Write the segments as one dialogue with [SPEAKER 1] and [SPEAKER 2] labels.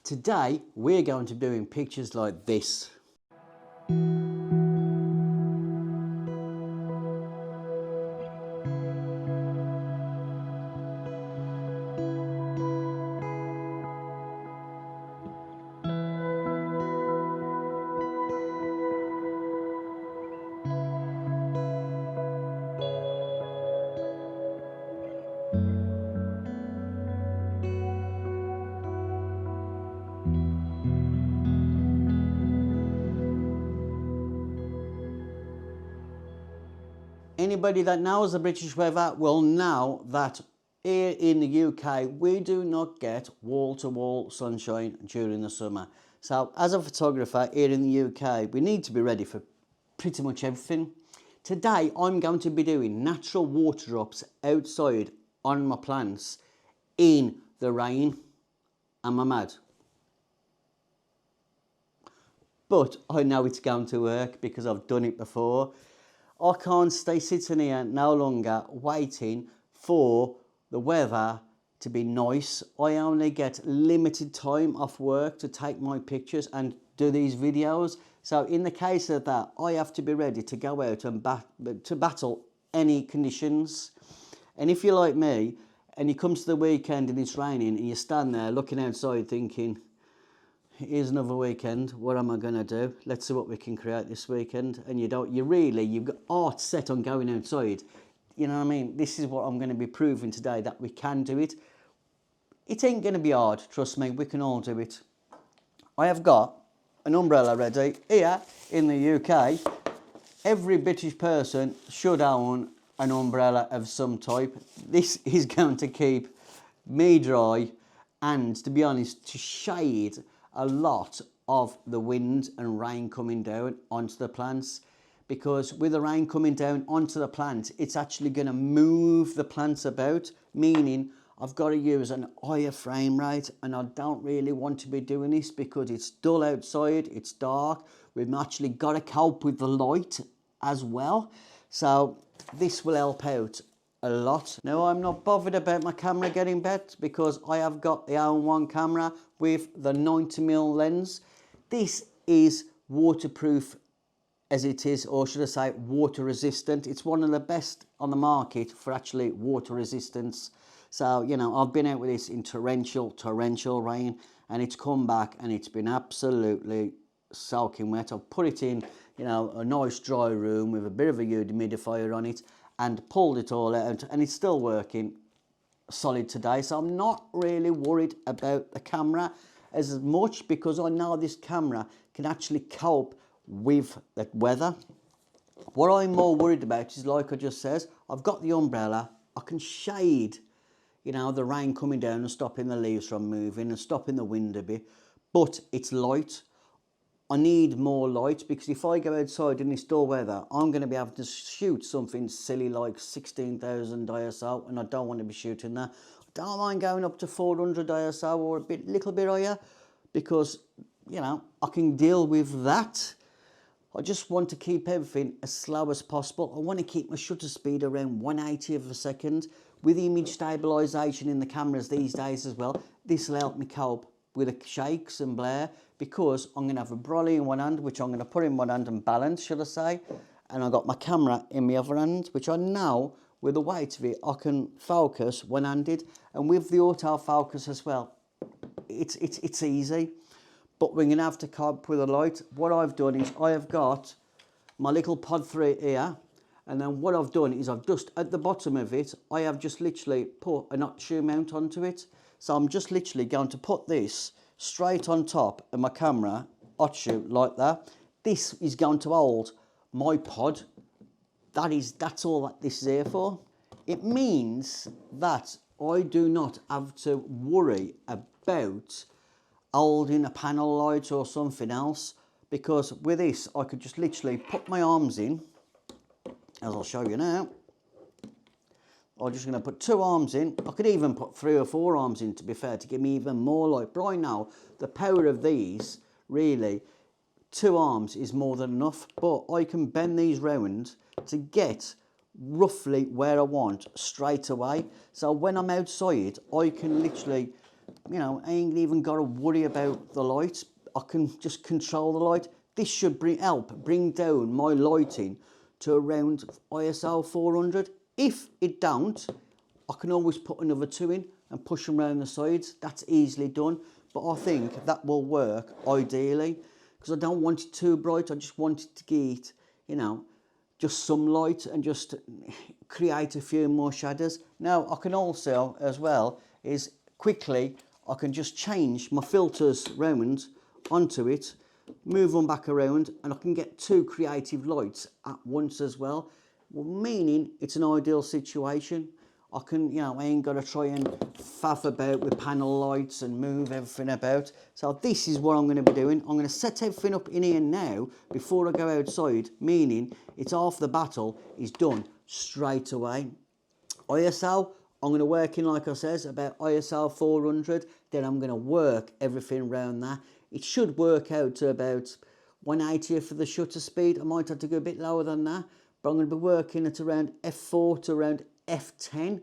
[SPEAKER 1] Today we're going to be doing pictures like this. Anybody that knows the British weather will know that here in the UK we do not get wall-to-wall sunshine during the summer. So as a photographer here in the UK, we need to be ready for pretty much everything. Today I'm going to be doing natural water drops outside on my plants in the rain. Am I mad? But I know it's going to work because I've done it before. I can't stay sitting here no longer waiting for the weather to be nice. I only get limited time off work to take my pictures and do these videos. So in the case of that, I have to be ready to go out and battle any conditions. And if you're like me and you come to the weekend and it's raining and you stand there looking outside thinking, here's another weekend, what am I going to do? Let's see what we can create this weekend. And you've got art set on going outside. You know what I mean? This is what I'm going to be proving today, that we can do it. It ain't going to be hard, trust me, we can all do it. I have got an umbrella ready here in the UK. Every British person should own an umbrella of some type. This is going to keep me dry and, to be honest, to shade a lot of the wind and rain coming down onto the plants, because with the rain coming down onto the plant, it's actually going to move the plants about, meaning I've got to use an higher frame rate, and I don't really want to be doing this because it's dull outside, it's dark, we've actually got to cope with the light as well. So this will help out a lot. Now I'm not bothered about my camera getting bent because I have got the OM1 camera with the 90mm lens. This is waterproof as it is, or should I say water resistant. It's one of the best on the market for actually water resistance. So, you know, I've been out with this in torrential rain and it's come back and it's been absolutely soaking wet. I've put it in, you know, a nice dry room with a bit of a humidifier on it and pulled it all out, and it's still working solid today. So I'm not really worried about the camera as much because I know this camera can actually cope with the weather. What I'm more worried about is, like I just said, I've got the umbrella, I can shade, you know, the rain coming down and stopping the leaves from moving and stopping the wind a bit, but it's light. I need more light because if I go outside in this dull weather, I'm going to be able to shoot something silly like 16,000 ISO, and I don't want to be shooting that. I don't mind going up to 400 ISO or a little bit higher because, you know, I can deal with that. I just want to keep everything as slow as possible. I want to keep my shutter speed around 1/80 of a second. With image stabilisation in the cameras these days as well, this will help me cope with the shakes and blare, because I'm going to have a brolly in one hand, which I'm going to put in one hand and balance, should I say, and I've got my camera in my other hand, which I know with the weight of it I can focus one-handed, and with the autofocus as well, it's easy. But we're going to have to cope with the light. What I've done is I have got my little pod 3 here, and then what I've done is I've just, at the bottom of it, I have just literally put a notch shoe mount onto it. So I'm just literally going to put this straight on top of my camera, hot shoe, like that. This is going to hold my pod. That's all that this is here for. It means that I do not have to worry about holding a panel light or something else, because with this I could just literally put my arms in, as I'll show you now. I'm just going to put 2 arms in. I could even put 3 or 4 arms in, to be fair, to give me even more light. But I know the power of these, really, 2 arms is more than enough. But I can bend these round to get roughly where I want straight away. So when I'm outside, I can literally you know, I ain't even got to worry about the lights. I can just control the light. This should help bring down my lighting to around ISO 400. If it don't, I can always put another 2 in and push them around the sides. That's easily done, but I think that will work ideally because I don't want it too bright. I just want it to get, you know, just some light and just create a few more shadows. Now I can also, as well, is quickly I can just change my filters round onto it, move them back around, and I can get 2 creative lights at once as well. Well, meaning it's an ideal situation. I can, you know, I ain't got to try and faff about with panel lights and move everything about. So this is what I'm going to be doing. I'm going to set everything up in here now before I go outside, meaning it's half the battle is done straight away. ISO, I'm going to work in, like I says, about ISO 400. Then I'm going to work everything around that. It should work out to about 180 for the shutter speed. I might have to go a bit lower than that, but I'm going to be working at around f4 to around f10.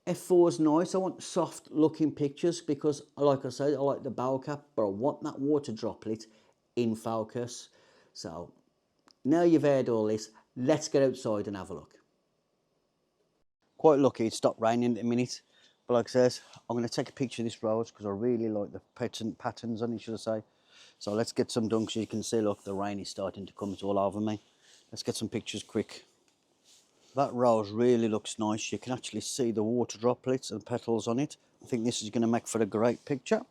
[SPEAKER 1] F4 is nice. I want soft looking pictures because, like I said, I like the bow cap, but I want that water droplet in focus. So now you've heard all this, let's get outside and have a look. Quite lucky it stopped raining in a minute, but like I said, I'm going to take a picture of this rose because I really like the patterns on it, should I say. So let's get some done so you can see, look, the rain is starting to come all over me. Let's get some pictures quick. That rose really looks nice. You can actually see the water droplets and petals on it. I think this is going to make for a great picture.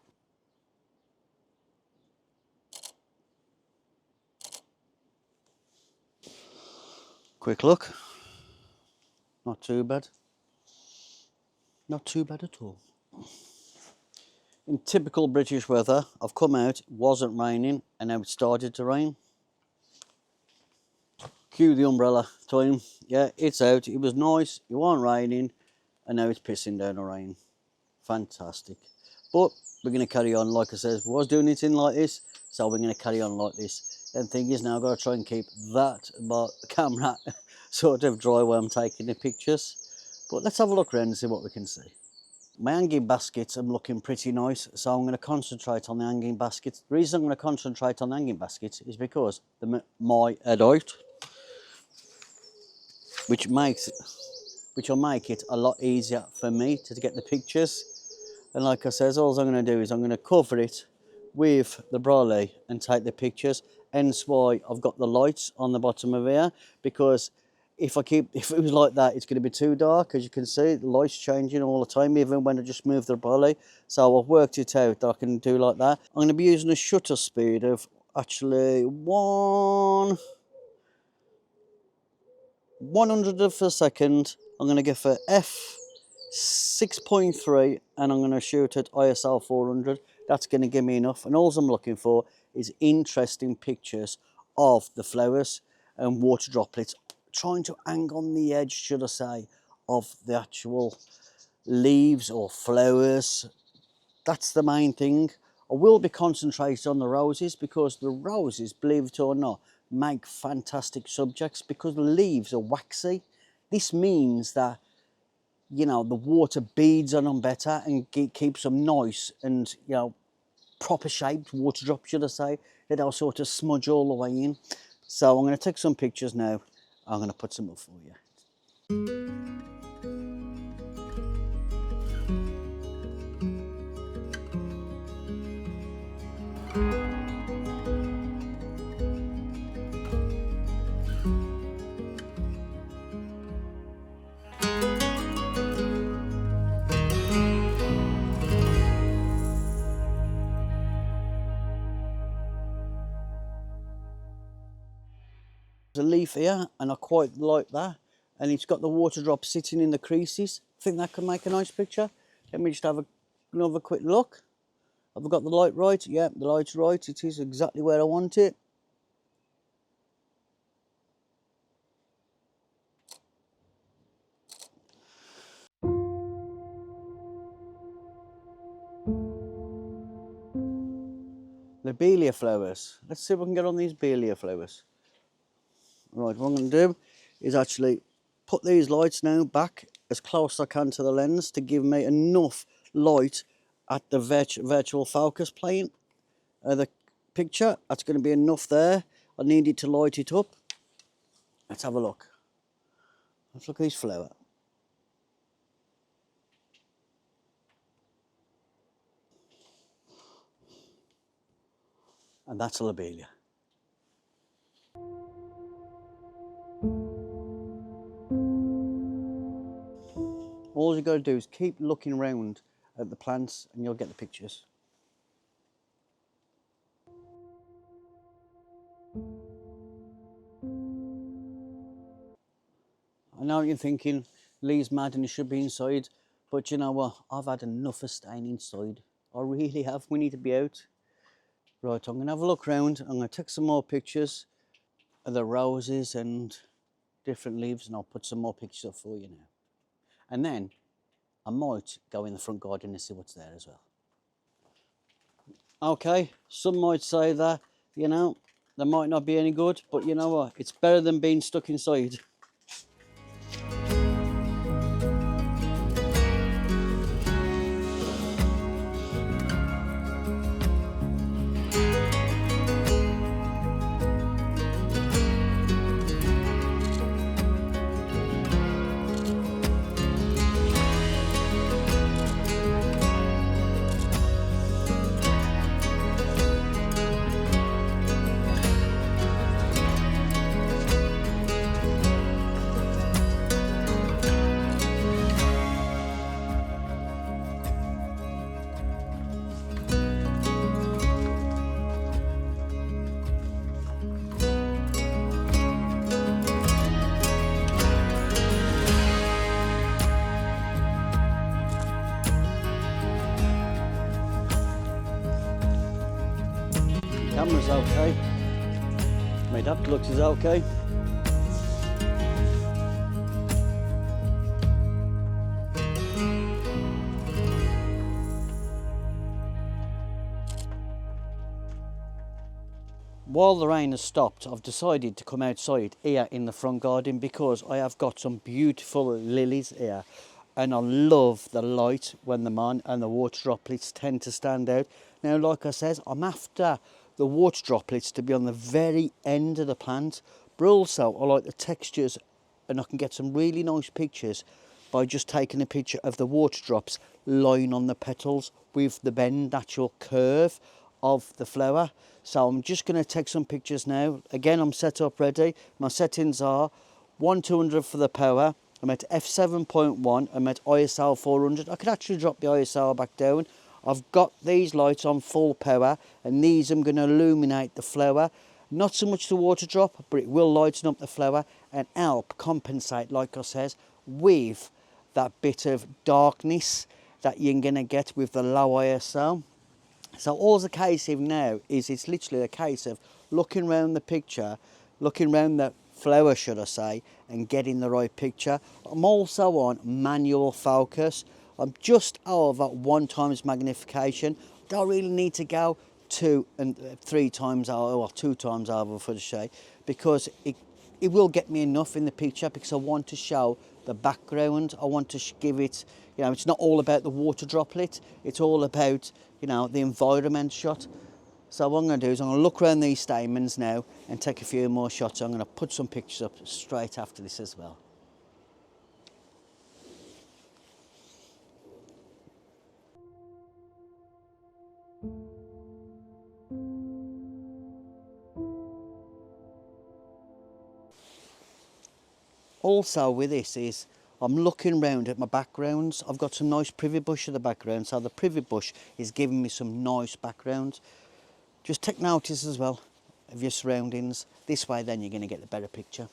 [SPEAKER 1] Quick look. Not too bad. Not too bad at all. In typical British weather, I've come out, it wasn't raining, and now it started to rain. Cue the umbrella time. Yeah, it's out. It was nice, it wasn't raining, and now it's pissing down the rain. Fantastic. But we're going to carry on, like I said, we was doing it in like this, so we're going to carry on like this. And the thing is now I've got to try and keep that camera sort of dry while I'm taking the pictures. But let's have a look around and see what we can see. My hanging baskets are looking pretty nice, so I'm going to concentrate on the hanging baskets. The reason I'm going to concentrate on the hanging baskets is because my head out, which will make it a lot easier for me to get the pictures. And like I says, all I'm going to do is I'm going to cover it with the brolly and take the pictures. Hence why I've got the lights on the bottom of here, because if it was like that, it's going to be too dark. As you can see, the light's changing all the time, even when I just move the brolly. So I've worked it out that I can do like that. I'm going to be using a shutter speed of actually 100th of a second. I'm going to go for f6.3 and I'm going to shoot at ISO 400. That's going to give me enough, and all I'm looking for is interesting pictures of the flowers and water droplets, trying to hang on the edge, should I say, of the actual leaves or flowers. That's the main thing. I will be concentrating on the roses because the roses, believe it or not, make fantastic subjects because the leaves are waxy. This means that, you know, the water beads on them better and keeps them nice and, you know, proper shaped water drops, should I say. They don't sort of smudge all the way in. So I'm going to take some pictures now. I'm going to put some up for you. There's a leaf here and I quite like that, and it's got the water drop sitting in the creases. I think that can make a nice picture. Let me just have another quick look. Have I got the light right? Yeah, the light's right. It is exactly where I want it. The Belia flowers. Let's see if we can get on these Belia flowers. Right, what I'm going to do is actually put these lights now back as close as I can to the lens to give me enough light at the virtual focus plane of the picture. That's going to be enough there. I needed to light it up. Let's have a look. Let's look at this flower. And that's a lobelia. All you got to do is keep looking around at the plants and you'll get the pictures. I know what you're thinking, Lee's mad and he should be inside, but you know what? I've had enough of staying inside. I really have. We need to be out. Right, I'm going to have a look around. I'm going to take some more pictures of the roses and different leaves, and I'll put some more pictures up for you now. And then I might go in the front garden and see what's there as well. Okay, some might say that, you know, they might not be any good, but you know what? It's better than being stuck inside. Camera's okay. My Adaptalux is okay. While the rain has stopped, I've decided to come outside here in the front garden because I have got some beautiful lilies here. And I love the light when they're on, and the water droplets tend to stand out. Now, like I says, I'm after the water droplets to be on the very end of the plant, but also I like the textures, and I can get some really nice pictures by just taking a picture of the water drops lying on the petals with the bend, actual curve of the flower. So I'm just going to take some pictures now. Again, I'm set up ready. My settings are 1200 for the power. I'm at f7.1. I'm at ISO 400. I could actually drop the ISO back down. I've got these lights on full power, and these I'm going to illuminate the flower. Not so much the water drop, but it will lighten up the flower and help compensate, like I says, with that bit of darkness that you're going to get with the low ISO. So all the case of now is it's literally a case of looking around the picture, looking around the flower, should I say, and getting the right picture. I'm also on manual focus. I'm just over 1x magnification. Don't really need to go 2 and 3 times over, or 2 times over for the shade, because it will get me enough in the picture, because I want to show the background. I want to give it, you know, it's not all about the water droplet. It's all about, you know, the environment shot. So what I'm going to do is I'm going to look around these stamens now and take a few more shots. I'm going to put some pictures up straight after this as well. Also with this is I'm looking round at my backgrounds. I've got some nice privet bush in the background, so the privet bush is giving me some nice backgrounds. Just take notice as well of your surroundings. This way then you're going to get a better picture.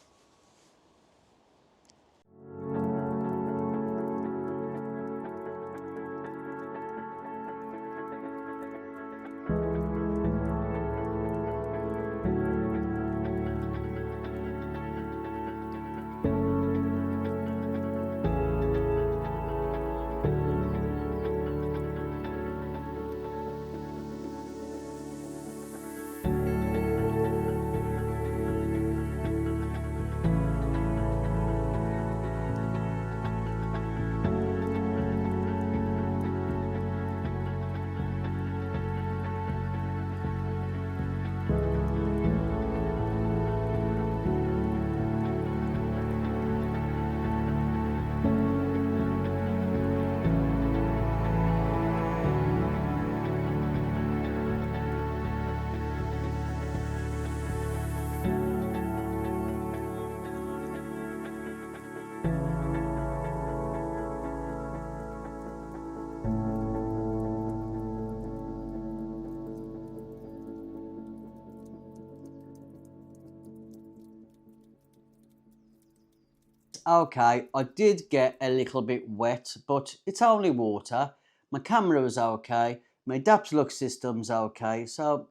[SPEAKER 1] Okay, I did get a little bit wet, but it's only water. My camera was okay. My Adaptalux system's okay, so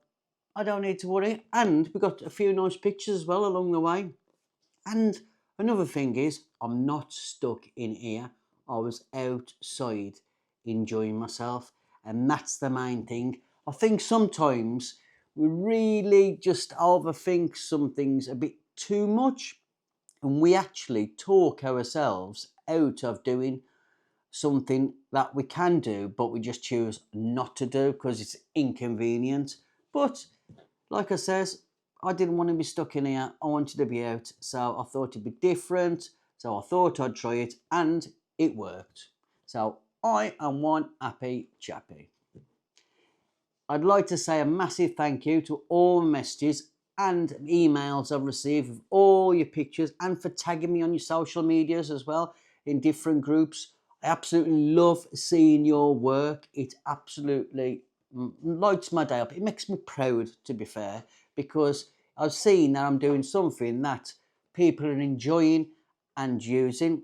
[SPEAKER 1] I don't need to worry. And we got a few nice pictures as well along the way. And another thing is, I'm not stuck in here. I was outside enjoying myself, and that's the main thing. I think sometimes we really just overthink some things a bit too much, and we actually talk ourselves out of doing something that we can do, but we just choose not to do because it's inconvenient. But like I says, I didn't want to be stuck in here. I wanted to be out, so I thought it'd be different. So I thought I'd try it, and it worked. So I am one happy chappy. I'd like to say a massive thank you to all the messages and emails I've received of all your pictures, and for tagging me on your social medias as well in different groups. I absolutely love seeing your work. It absolutely lights my day up. It makes me proud, to be fair, because I've seen that I'm doing something that people are enjoying and using.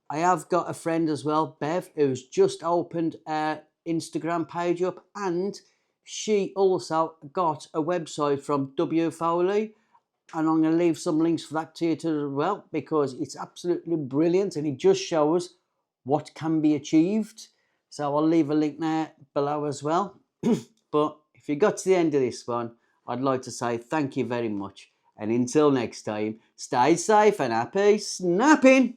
[SPEAKER 1] I have got a friend as well, Bev, who's just opened her Instagram page up, and she also got a website from W Foley, and I'm going to leave some links for that to you too as well, because it's absolutely brilliant and it just shows what can be achieved. So I'll leave a link there below as well. But if you got to the end of this one, I'd like to say thank you very much, and until next time, stay safe and happy snapping.